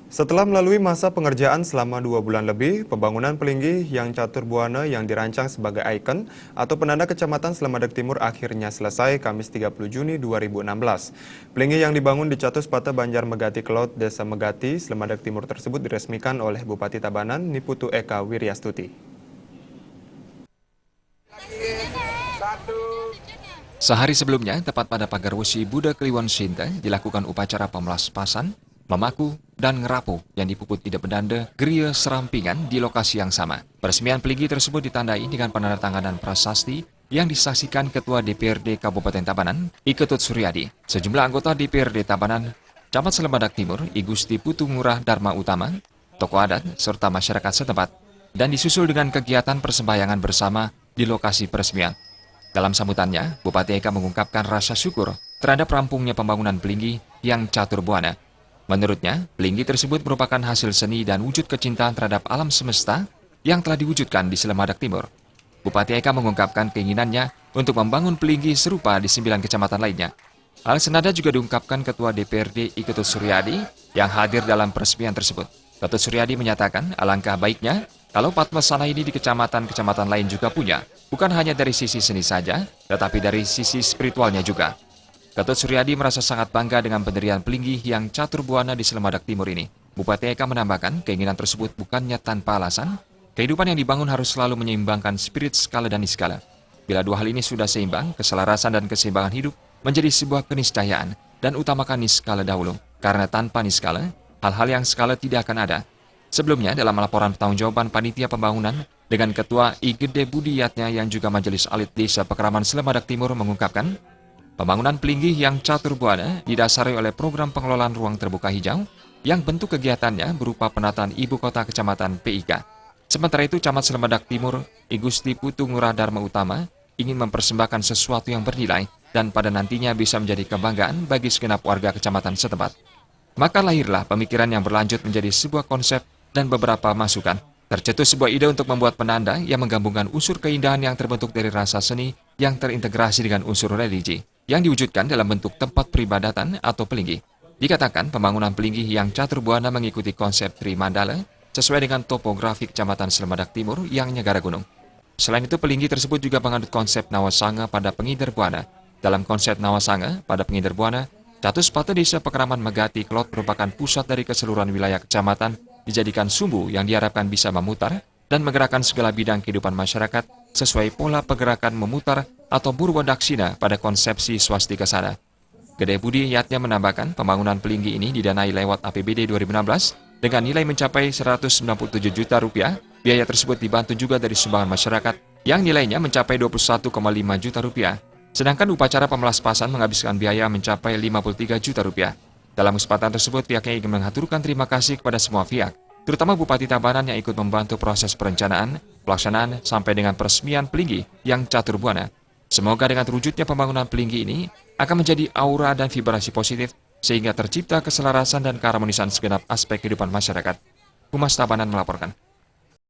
Setelah melalui masa pengerjaan selama 2 bulan lebih, pembangunan Pelinggi yang catur buana yang dirancang sebagai ikon atau penanda Kecamatan Slemadeg Timur akhirnya selesai Kamis 30 Juni 2016. Pelinggi yang dibangun di Catus Pata Banjar Megati Kelot, Desa Megati, Slemadeg Timur tersebut diresmikan oleh Bupati Tabanan Niputu Eka Wiryastuti. Sehari sebelumnya, tepat pada pagar wesi Buddha Kliwon Sinta, dilakukan upacara pemelaspasan, memaku, dan ngerapu yang dipuput ide bendanda geria serampingan di lokasi yang sama. Peresmian Pelinggi tersebut ditandai dengan penandatanganan prasasti yang disaksikan Ketua DPRD Kabupaten Tabanan, I Ketut Suryadi. Sejumlah anggota DPRD Tabanan, Camat Slemadeg Timur, I Gusti Putu Ngurah Dharma Utama, tokoh adat, serta masyarakat setempat, dan disusul dengan kegiatan persembahyangan bersama di lokasi peresmian. Dalam sambutannya, Bupati Eka mengungkapkan rasa syukur terhadap rampungnya pembangunan Pelinggi yang catur buana. Menurutnya, Pelinggi tersebut merupakan hasil seni dan wujud kecintaan terhadap alam semesta yang telah diwujudkan di Slemadeg Timur. Bupati Eka mengungkapkan keinginannya untuk membangun Pelinggi serupa di 9 kecamatan lainnya. Hal senada juga diungkapkan Ketua DPRD I Ketut Suryadi yang hadir dalam peresmian tersebut. Ketut Suryadi menyatakan alangkah baiknya kalau Padmasana ini di kecamatan-kecamatan lain juga punya, bukan hanya dari sisi seni saja, tetapi dari sisi spiritualnya juga. Ketut Suryadi merasa sangat bangga dengan pendirian Pelinggi yang catur buana di Slemadeg Timur ini. Bupati Eka menambahkan keinginan tersebut bukannya tanpa alasan, kehidupan yang dibangun harus selalu menyeimbangkan spirit skala dan niskala. Bila dua hal ini sudah seimbang, keselarasan dan keseimbangan hidup menjadi sebuah keniscayaan dan utamakan niskala dahulu. Karena tanpa niskala, hal-hal yang skala tidak akan ada. Sebelumnya, dalam laporan pertanggungjawaban Panitia Pembangunan dengan Ketua I Gede Budiyatnya yang juga Majelis Alit Desa Pekeraman Slemadeg Timur mengungkapkan, pembangunan Pelinggi yang catur buana didasari oleh program pengelolaan ruang terbuka hijau yang bentuk kegiatannya berupa penataan ibu kota kecamatan PIK. Sementara itu, Camat Slemadeg Timur I Gusti Putu Ngurah Dharma Utama ingin mempersembahkan sesuatu yang bernilai dan pada nantinya bisa menjadi kebanggaan bagi segenap warga kecamatan setempat. Maka lahirlah pemikiran yang berlanjut menjadi sebuah konsep dan beberapa masukan. Tercetus sebuah ide untuk membuat penanda yang menggabungkan unsur keindahan yang terbentuk dari rasa seni yang terintegrasi dengan unsur religi, yang diwujudkan dalam bentuk tempat peribadatan atau Pelinggi. Dikatakan pembangunan Pelinggi yang catur buana mengikuti konsep Trimandala sesuai dengan topografi Kecamatan Slemadeg Timur yang Nyegara Gunung. Selain itu, Pelinggi tersebut juga menganut konsep Nawasanga pada Pengindar Buana. Dalam konsep Nawasanga pada Pengindar Buana, Catus Pata Desa Pekeraman Megati Kelot merupakan pusat dari keseluruhan wilayah kecamatan dijadikan sumbu yang diharapkan bisa memutar dan menggerakkan segala bidang kehidupan masyarakat sesuai pola pergerakan memutar atau Burwadaksina pada konsepsi swastika sana. Gede Budiyatnya menambahkan pembangunan Pelinggi ini didanai lewat APBD 2016 dengan nilai mencapai 197 juta rupiah. Biaya tersebut dibantu juga dari sumbangan masyarakat yang nilainya mencapai 21,5 juta rupiah. Sedangkan upacara pemelaspasan menghabiskan biaya mencapai 53 juta rupiah. Dalam kesempatan tersebut, pihaknya ingin mengaturkan terima kasih kepada semua pihak, terutama Bupati Tabanan yang ikut membantu proses perencanaan, pelaksanaan, sampai dengan peresmian Pelinggi yang catur buana. Semoga dengan terwujudnya pembangunan Pelinggi ini akan menjadi aura dan vibrasi positif, sehingga tercipta keselarasan dan keharmonisan segenap aspek kehidupan masyarakat. Humas Tabanan melaporkan.